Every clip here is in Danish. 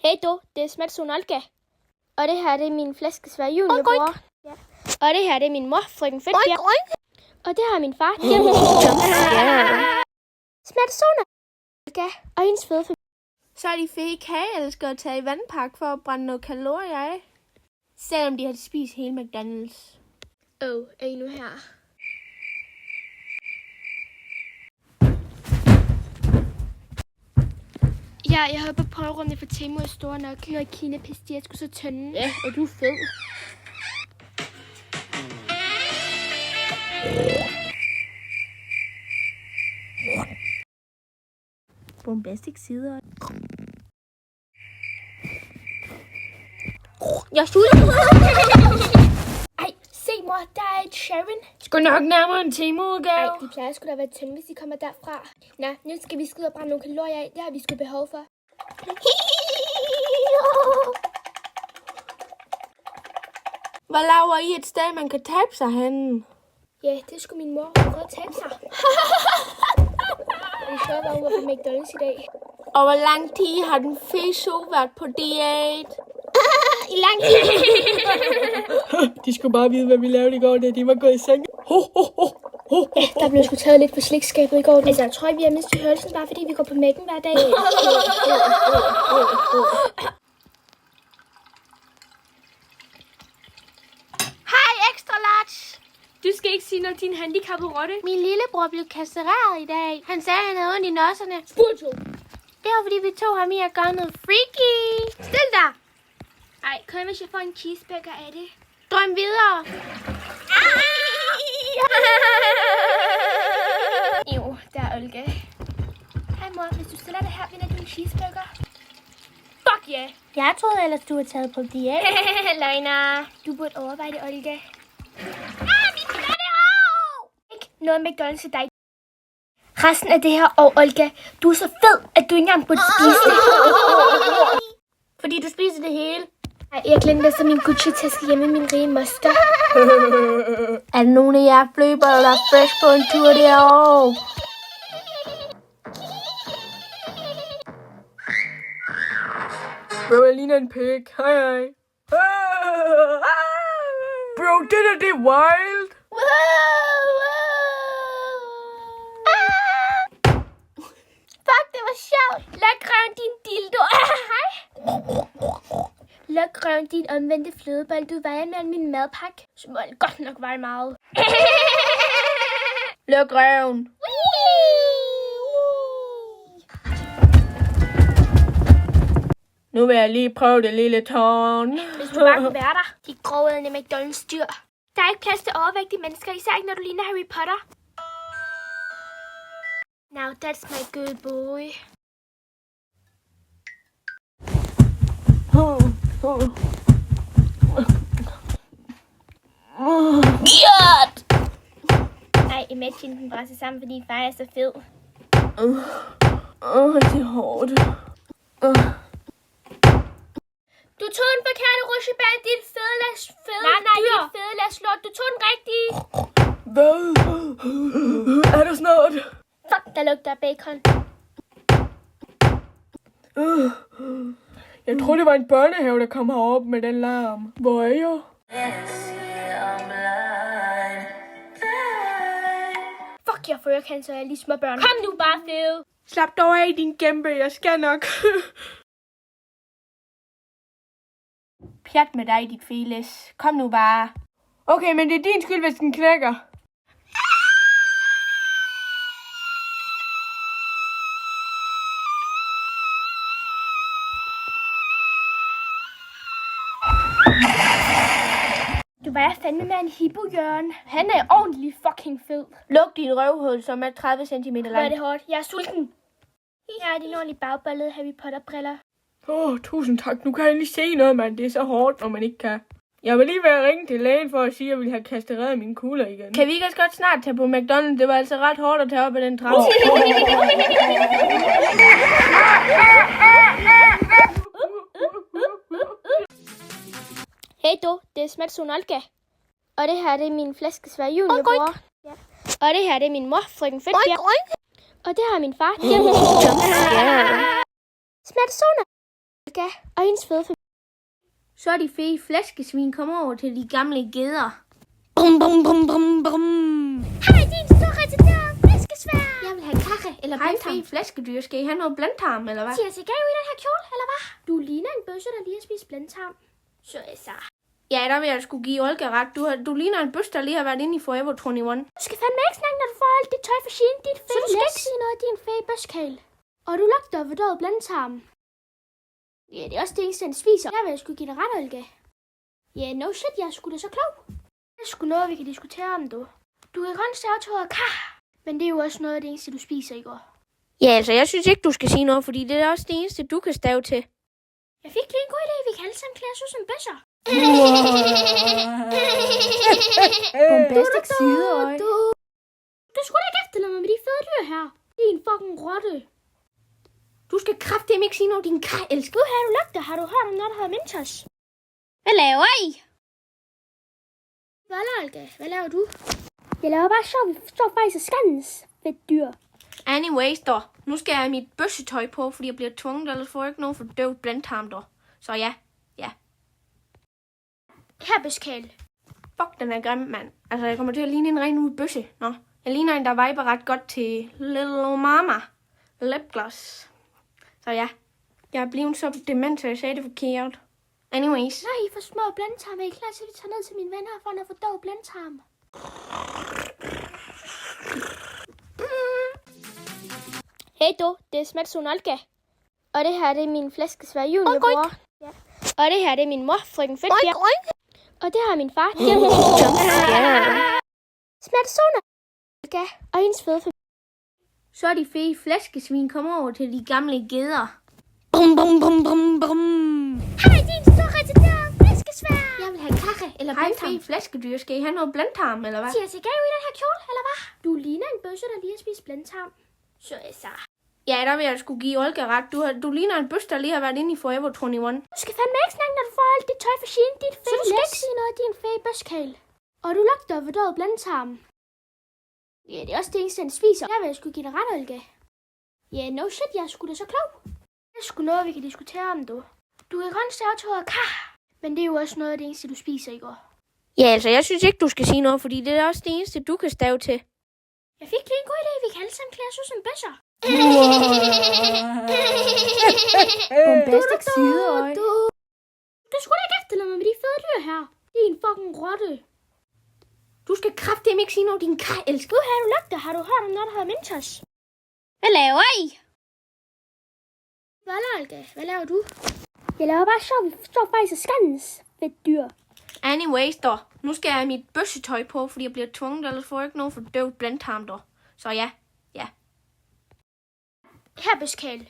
Hej du, det er Smatson Olga. Og det her det er min flæskesvær juniorbror. Ja. Og det her det er min mor, frøken Fedtbjerg. Og det her er min far, Smatson Olga og hendes fede familie. Så er de fede kageelskere at tage i vandpakke for at brænde noget kalorier af. Selvom de har spist hele McDonald's. Er I nu her? Ja, jeg håber prøverummet for Temo er store nok. Når Kina piste, jeg skulle så tynde. Ja, og du er fed. Bombastic sider. Jeg sulter. Ej, se mor, der er et Sharon. Skal nok nærmere en Temo-udgave. Ej, de plejer sgu da at være tynde, hvis de kommer derfra. Nå, nu skal vi skide og brænde nogle kalorier af. Det har vi sgu behov for. Hvad laver I et sted, man kan tabe sig henne? Ja, det skulle min mor prøve at tabe sig. Det er sjovt, at hun var på McDonald's i dag. Og hvor lang tid har den fede so været på diæt? I lang tid. De skulle bare vide, hvad vi lavede i går, da de var gået i seng. Der blev sgu taget lidt på slikskabet i går. Altså, jeg tror, vi har mistet hørelsen, bare fordi vi går på Mac'en hver dag. Hej, extra large. Du skal ikke sige noget din handicappede rotte. Min lillebror blev kastreret i dag. Han sagde, at han havde ondt i nosserne. Spurgto. Det var, fordi vi tog ham i at gøre noget freaky. Stil dig. Ej, kom hvis jeg får en cheeseburger af det. Drøm videre. Jo, der er Olga. Hej mor, hvis du stiller dig her, vinder du en cheeseburger. Fuck yeah. Jeg troede ellers, du var taget på diæt. Løgner. Du burde overveje det, Olga. Min katte! Ikke noget McDonald's til dig. Resten af det her år, Olga, du er så fed, at du ikke engang burde spise det. Fordi du spiser det hele. Ej, jeg glemte altså min Gucci-taske hjemme i min rige moster. Er der nogen af jer fløber, der er frisk på en tur derovre? Bro, jeg ligner en pig. Hej, hej. Bro, det er wild. Fuck, det var sjovt. Luk røven, din dildo. Hej. Luk røven, din omvendte flødebold. Du vejer mere end min madpakke. Så må det godt nok veje meget. Luk røven. Nu vil jeg lige prøve det lille tårn. Hvis du bare kunne være der. De grovede McDonald's dyr. Der er ikke plads til overvægtige mennesker, især ikke når du ligner Harry Potter. Now that's my good boy. Ej, imagine den brænder sammen, fordi far er så fed. Det er hårdt. Du tog den forkerte rutsjebane, dit fede dyr. Nej, dit fede lort. Du tog den rigtige. Hvad? Er der snart? Fuck, der lugter af bacon. Jeg tror, det var en børnehave, der kom herop med den larm. Hvor er jeg? Fuck, jeg får cancer af lige små børn. Kom nu bare, fede. Slap dog af, din kæmpe. Jeg skal nok. Pjat med dig, dit feles. Kom nu bare. Okay, men det er din skyld, hvis den knækker. Du var fandme med en hippo, Jørgen. Han er ordentlig fucking fed. Luk dit røvhul, som er 30 cm Hvor er lang. det hårdt. Jeg er sulten. Her er dine ordentlige bagballede Harry Potter-briller. Tusind tak. Nu kan jeg lige se noget, mand. Det er så hårdt, når man ikke kan. Jeg vil lige være ringe til lægen for at sige, at jeg vil have kastreret mine kugler igen. Kan vi ikke også godt snart tage på McDonald's? Det var altså ret hårdt at tage op ad den trappe. Hej du, det er Smatson Olga. Og det her det er min flæskesvær juniorbror. Ja. Og det her det er min mor, frøken Fedtbjerg. Og det her er min far, Smatson Olga og hendes fede familie. Så de fede flæskesvin kommer over til de gamle geder. Brum, brum, brum, brum, brum. Hej, din store retarderede flæskesvær. Jeg vil have kaffe eller blindtarm. Hej, fede flæskedyr. Skal I have noget blindtarm, eller hvad? Siger jeg i den her kjole, eller hvad? Du ligner en bøsse, der lige har spist blindtarm. Så så. Ja, der vil jeg sgu give Olga ret. Du ligner en bøsse, der lige har været inde i Forever 21. Du skal fandme ikke snakke, når du får alt det tøj for Shein, dit fede. Så du skal ikke sige noget af din fede bøskale. Og du lugter af fordøjet blindtarm. Ja, det er også det eneste, den spiser. Jeg vil sgu give dig ret, Olga. Ja, no shit, jeg er sgu da så klog. Det er sgu noget, vi kan diskutere om, du. Du kan kun stave til ordet kar. Men det er jo også noget af det eneste, du spiser i går. Ja, altså, jeg synes ikke, du skal sige noget, fordi det er også det eneste, du kan stave til. Jeg fik lige en god idé, vi kan alle sammen klæde os ud som bøsser. Bombastisk sideøje. Du skulle da ikke efterlade mig med de fede dyr her. Din fucking rotte. Du skal kraftedeme ikke sige noget, din elsker. Du har du lugter. Har du hørt om noget, der hedder Mentos? Hvad laver I? Hvad, Olga? Hvad laver du? Jeg laver bare sjov. Vi står faktisk og skændes ved dyr. Anyways, dog. Nu skal jeg have mit bøssetøj på, fordi jeg bliver tvunget, ellers får jeg ikke nogen fordøvet blindtarm, dog. Så ja. Her, bøskale. Fuck, den er grim, mand. Altså, jeg kommer til at ligne en ren ud bøsse. Nå, jeg ligner en, der viber ret godt til Little Mama. Lipgloss. Så ja, jeg er blevet så dement, så jeg sagde det forkert. Anyways. Nej, for små blindtarm. Er I klar til, at vi tager ned til mine venner for at få dog blindtarm? Hey du, det er Smatson Olga. Og det her, det er min flæskesvær juniorbror. Ja. Og det her, det er min mor, frøken Fedtbjerg. Og det her er min far. Smatson Olga og hendes fede familie. Så de fede flæskesvin kommer over til de gamle geder. Brum, brum, brum, brum, brum. Hej, din store retarderede flæskesvær. Jeg vil have kaffe eller blindtarm. Hej, fede flæskedyr. Skal I have noget blindtarm, eller hvad? Siger jeg i den her kjole, eller hvad? Du ligner en bøsse, der lige har spist blindtarm. Så så. Ja, der vil jeg sgu give Olga ret. Du ligner en bøsse, der lige har været inde i Forever 21. Du skal fandme ikke snakke, når du får alt det tøj for Shein, dit fede. Så du skal ikke sige noget af din fede bøskale. Og du lugter af fordøjet blindtarm. Ja, det er også det eneste, den spiser. Jeg vil sgu give dig ret, Olga. Ja, no shit, jeg er sgu da så klog. Det er sgu noget, vi kan diskutere om, du. Du kan kun stave til ordet kar. Men det er jo også noget af det eneste, du spiser i går. Ja, altså, jeg synes ikke, du skal sige noget, fordi det er også det eneste, du kan stave til. Jeg fik lige en god idé, vi kan alle sammen klæde os ud som bøsser. Bombastisk sideøje. Du skulle da ikke efterlade mig med de fede dyr her. Din fucking rotte. Du skal kraftedeme ikke sige noget, din elsker. Du har du lugter. Har du hørt om noget, der hedder Mentos? Hvad laver I? Hvad, Olga? Hvad laver du? Jeg laver bare sjov. Vi står faktisk og skændes ved dyr. Anyways, dog. Nu skal jeg have mit bøssetøj på, fordi jeg bliver tvunget, ellers får jeg ikke nogen fordøvet blindtarm, dog. Så ja. Her, bøskale.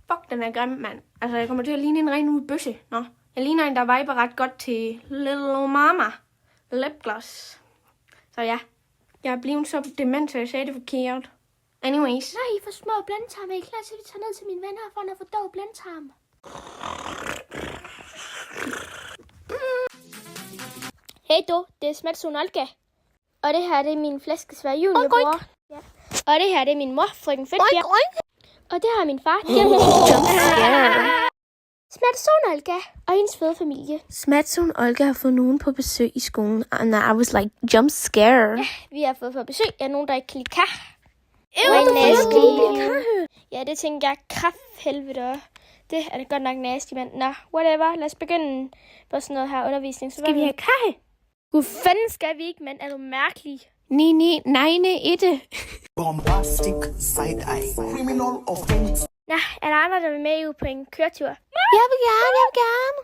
Fuck, den er grim, mand. Altså, jeg kommer til at ligne en ren ud bøsse. Nå, jeg ligner en, der viber ret godt til Little Mama. Lipgloss. Så ja, jeg er blevet så dement, så jeg sagde det forkert. Anyways. Nej, for små blindtarm. Er I klar til, at vi tager ned til mine venner for at få dog blindtarm? Hey du, det er Smatson Olga. Og det her, det er min flæskesvær juniorbror. Ja. Og det her, det er min mor, frøken Fedtbjerg. Og det her er min far. Smatson Olga og hendes fede familie. Smatson Olga har fået nogen på besøg i skolen, and I was like, jump scare. Ja, vi har fået på besøg af nogen, der ikke kan lide kar. Ja, det tænker jeg krafthelvede. Det er det godt nok nasty, mand. Nå, whatever. Lad os begynde på sådan noget her undervisning. Så skal vi have kaffe? Gud fanden skal vi ikke, mand. Er du mærkelig? Nej, ikke. Bombastic side-eye. Criminal offense. Nå, er der andre, der vil med på en køretur? Jeg vil gerne.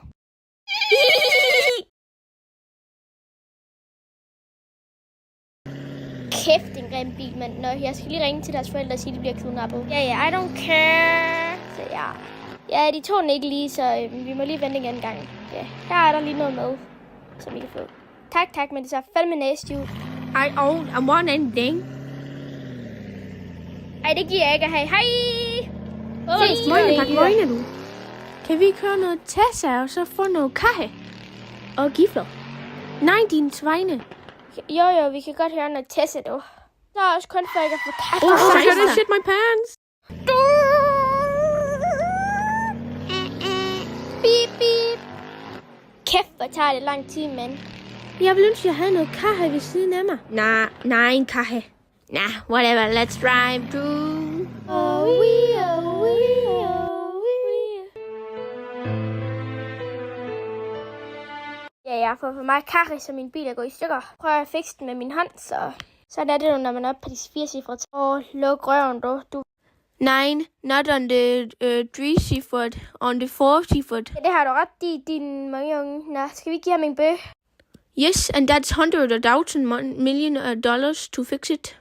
Kæft, en grim bil, mand. Nå, jeg skal lige ringe til deres forældre og sige, at de bliver kidnappet. Ja, I don't care. Så ja. Ja, de tog den ikke lige, så vi må lige vente igen en gang. Ja, her er der lige noget med, som I kan få. Tak, men det ser fandme nasty ud. I want anything. Ej, det giver jeg ikke at have. Hej! Møgne, du. Kan vi køre noget Tessa og så få noget kaffe? Og gifler? Nej, dine svegne. Jo, vi kan godt høre noget Tessa, du. Så er også kun for ikke at få kaffe. I gotta shit my pants. Hvor tager det lang tid, mand? Jeg ville ønske, jeg havde noget kaffe ved siden af mig. Nej, en kaffe. Nah, whatever, let's drive to... Ja, jeg har fået for meget kaffe, så min bil er gået i stykker. Prøver at fikse den med min hånd, så... Sådan er det jo, når man er oppe på de 4 cifre. Luk røven, du. Nine, not on the 3 cifred, on the 4 cifred. Ja, det har du ret i, din mange unge. Nå, skal vi give ham en bøh? Yes, and that's $100,000 dollars to fix it.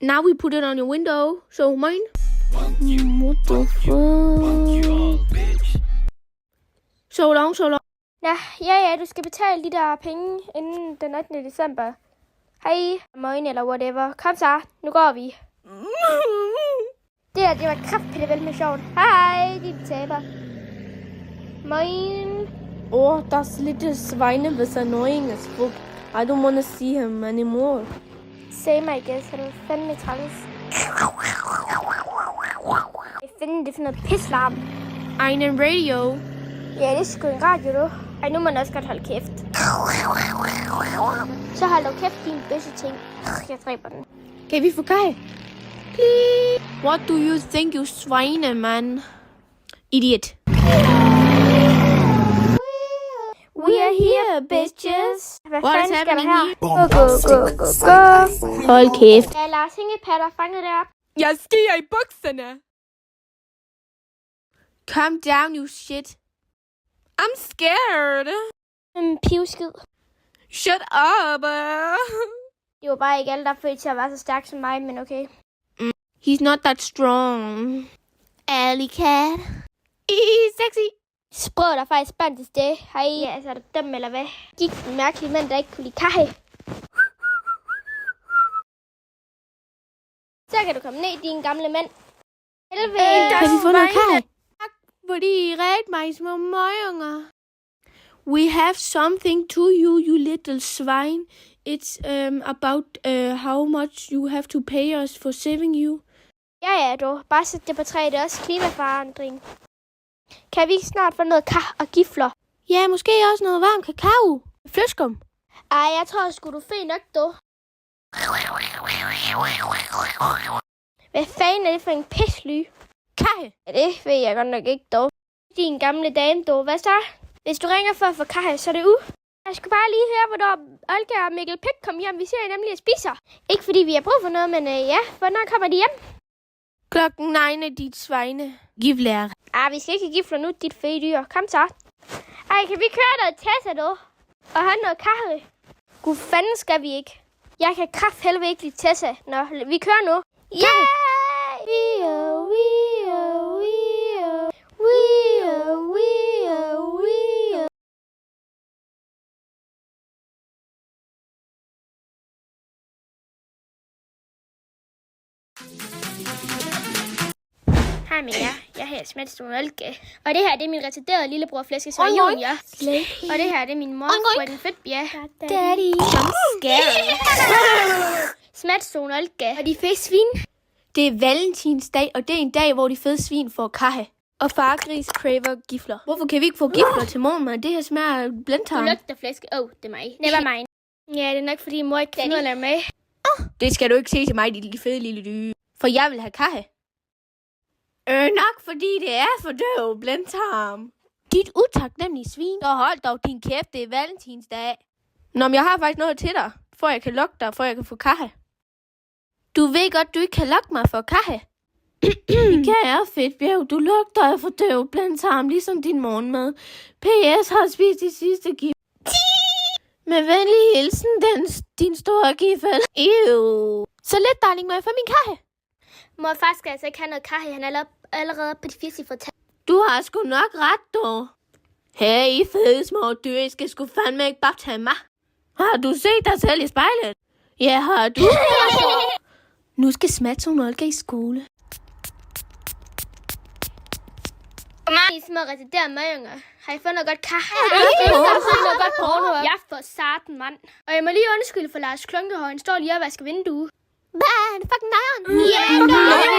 Now we put it on your window, so mine. What the fuck? So long. Nå, ja, du skal betale de der penge inden den 18. december. Hej, morgen eller whatever. Kom så, nu går vi. Det var kraftpille vel med sjovt. Hej, din taber. Morgen. Das little swine was annoying as fuck. I don't want to see him anymore. Same, I guess. Han er fandme træls. Jeg finder det for noget pislarm. Einen radio. Ja, det er sgu en radio, du. Ej, nu må man også godt holde kæft. Så hold dog kæft, din bøsse ting. Jeg dræber den. Kan vi få kaj? Please. What do you think, you swine, man? Idiot. We are here, bitches. Hvad What is fanden skal der happening her? here? Gå. Hold kæft. Ja, Lars Hængepatter fanget derop. Jeg skier i bukserne. Calm down, you shit. I'm scared. Pivskid. Shut up. Det var bare ikke alle, der følte til at være så stærk som mig, men okay. He's not that strong. Alley cat. Sexy. Sprød der faktisk bandt til sted. Hej, ja, altså er du dum eller hvad? Gik den mærkelige mand, der ikke kunne lide kaffe. Så kan du komme ned, din gamle mand. Helvede. Kan vi få noget kaffe? Fordi ret mig små møgunger. We have something to you, you little swine. It's about how much you have to pay us for saving you. Ja, du. Bare sæt det på træ. Det er også klimaforandring. Kan vi snart få noget kaffe og gifler? Ja, måske også noget varm kakao. Fløskum. Ej, jeg tror sgu, du er fed nok, du. Hvad fanden er det for en pisly? Kaffe. Ja, det ved jeg godt nok ikke, dog. Din gamle dame, du. Hvad så? Hvis du ringer for at få kaffe, så er det Jeg skal bare lige høre, hvornår Olga og Mikkel Pick kommer hjem. Vi ser nemlig at spiser. Ikke fordi vi har brug for noget, men ja. Hvornår kommer de hjem? Klokken 9, dit svejne. Givlærer. Vi skal ikke gifle nu, dit fede dyr. Kom så. Ej, kan vi køre noget Tessa, du? Og have noget kaffe? Gud fanden skal vi ikke. Jeg kan krafthelvede ikke lide Tessa. Nå, vi kører nu. Yeah! Hej med jer. Jeg hedder Smatstone Olke. Og det her, det er min retarderede lillebror Flæskesvær Junior. Og det her, det er min mor, Frøken Fedtbjerg. Daddy. I'm scared. Smatstone Olke. Og de fede svin. Det er valentinsdag, og det er en dag, hvor de fede svin får kaffe. Og fargris craver gifler. Hvorfor kan vi ikke få gifler til morgenmad? Det her smager Du blindtarm. lugter flæske. Det er mig. Never mind. Ja, det er nok, fordi mor ikke kan finde ud af med. Det skal du ikke se til mig, dit fede lille dyre. For jeg vil have kaffe. Nok fordi det er for døv blindtarm. Dit utaknemmelige svin. Så hold dog din kæft, det er valentinsdag. Nå, men jeg har faktisk noget til dig, for jeg kan lokke dig, for jeg kan få kaffe. Du ved godt, du ikke kan lokke mig for kaffe. Kære Fedtbjerg, du lugter af for døv blindtarm, ligesom din morgenmad. PS har spist de sidste gift. Med venlig hilsen, din store giffel. Så lidt, darling, må jeg få min kaffe? Mor, far skal altså ikke have noget kaffe. Han er allerede på de 80 cifre tal. Du har sgu nok ret, dog. Hey, fede små dyr, I skal sgu fandme ikke bare tage mig. Har du set dig selv i spejlet? Ja, har du. Nu skal Smatstone Olga i skole. I små retarderede møgunger. Har I fået noget godt kaffe? Jeg har fået noget godt porno. Jeg får sarten, mand. Og jeg må lige undskylde for Lars Klunkehøj. Han står lige og vasker vindue. Hvad? Han er fucking nejeren. Ja,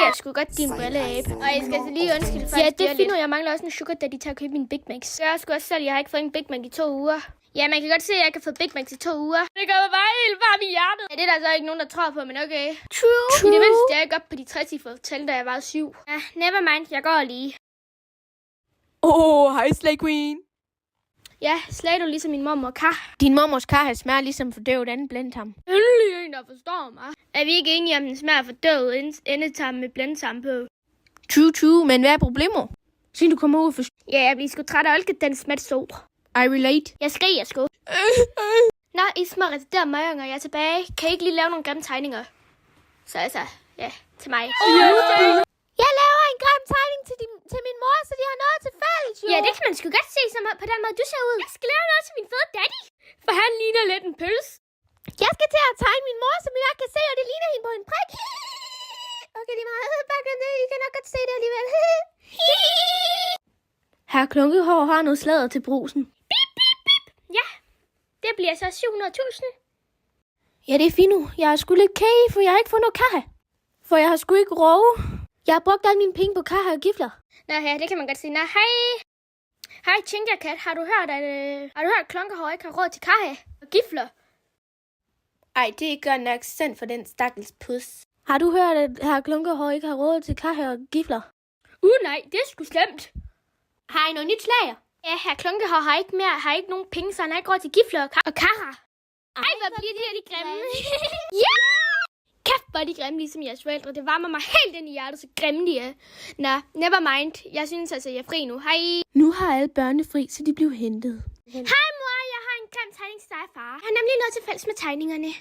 jeg skulle godt give en brilleabe. Og jeg skal så lige undskylde for, ja, det er fint, jeg mangler også en sugar daddy til at købe min Big Macs. Jeg også godt selv, jeg har ikke fået en Big Mac i 2 uger. Ja, man kan godt se, at jeg ikke har fået Big Macs i 2 uger. Det gør mig bare helt varm i hjertet. Ja, det er der så ikke nogen, der tror på, men okay. True. I det mindste, jeg er ikke op på de 60-cifrede tal, da jeg var 7. Ja, never mind, jeg går lige. Hej Slay Queen. Ja, slag du ligesom min mormor kar. Din mormors kar har smager ligesom fordøvet anden blindtarm. Endelig en, der forstår mig. Er vi ikke enige om, den smager fordøvet endetarm med blindtarm på? True, men hvad er problemet? Siden du kommer ud for... Ja, jeg bliver sgu træt af olkedans med så. I relate. Jeg skriger sgu. Nå, I små retarderede møgunger, jeg er tilbage. Kan I ikke lige lave nogle grimme tegninger? Så altså, ja, til mig. Jeg laver en grim tegning til min mor, så de har noget til fælles, jo. Ja, det kan man sgu godt se som på den måde, du ser ud. Jeg skal lave noget til min fede daddy, for han ligner lidt en pøls. Jeg skal til at tegne min mor, som jeg kan se, og det ligner hende på en prik. Okay, det er meget bakken det. I kan nok godt se det alligevel. Herr Klunkehår har noget sladder til brusen. Bip, bip, bip. Ja, det bliver så 700.000. Ja, det er fint nu. Jeg er sgu lidt kage, for jeg har ikke fået noget kaffe. For jeg har sgu ikke rove. Jeg har brugt alle mine penge på kaffe og gifler. Nå ja, det kan man godt sige. Nå, hej. Hej, Chinkerkat. Har du hørt, at Klunkehår ikke har råd til kaffe og gifler? Ej, det er godt nok synd for den stakkels pus. Har du hørt, at herr Klunkehår ikke har råd til kaffe og gifler? Nej, det er sgu slemt. Har I noget nyt slager? Ja, herr Klunkehår har ikke nogen penge, så han har ikke råd til gifler og karrer. Ej, hvor bliver de grimme. Ja! Kæft, hvor er de grimme, ligesom jeres forældre. Det varmer mig helt ind i hjertet, så grimme de er. Nå, never mind. Jeg synes altså, jeg er fri nu. Hej. Nu har alle børnene fri, så de blev hentet. Hej, mor. Jeg har en grim tegning til dig, far. Jeg har nemlig noget til fælles med tegningerne.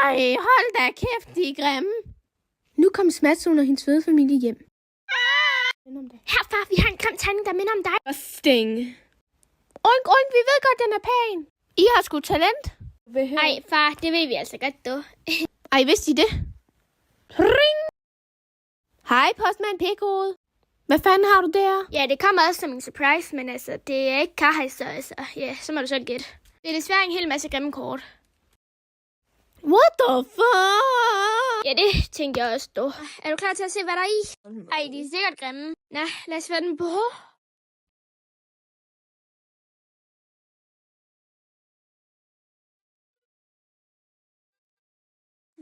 Ej, hold da kæft, de er grimme. Nu kom Smatsun og hendes føde familie hjem. Her, far, vi har en grim tegning, der minder om dig. Sting. Oink, vi ved godt, den er pæn. I har sgu talent. Ej, far, det ved vi altså godt, du. Ej, vidste I det? Ring! Hej, postmand Pikhoved. Hvad fanden har du der? Ja, det kommer også som en surprise, men altså, det er ikke karhejs, så altså, ja, så må du selv gætte. Det er desværre en hel masse grimme kort. What the fuck? Ja, det tænkte jeg også, du. Er du klar til at se, hvad der er i? Ej, de er sikkert grimme. Nå, lad os få den på.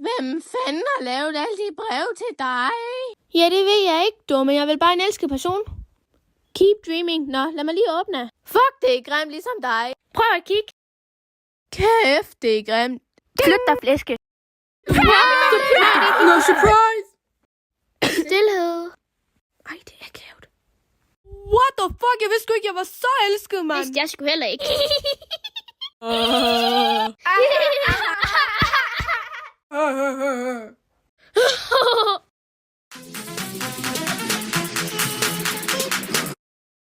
Hvem fanden har lavet alle de brev til dig? Ja, det ved jeg ikke, du, men jeg vil bare en elsket person. Keep dreaming. Nå, lad mig lige åbne. Fuck, det er grimt ligesom dig. Prøv at kigge. Kæft, det er grimt. Flyt dig, flæske. No surprise. Stilhed. Ej, det er kævt. What the fuck? Jeg vidste sgu ikke, jeg var så elsket, mand. Vidste jeg sgu heller ikke.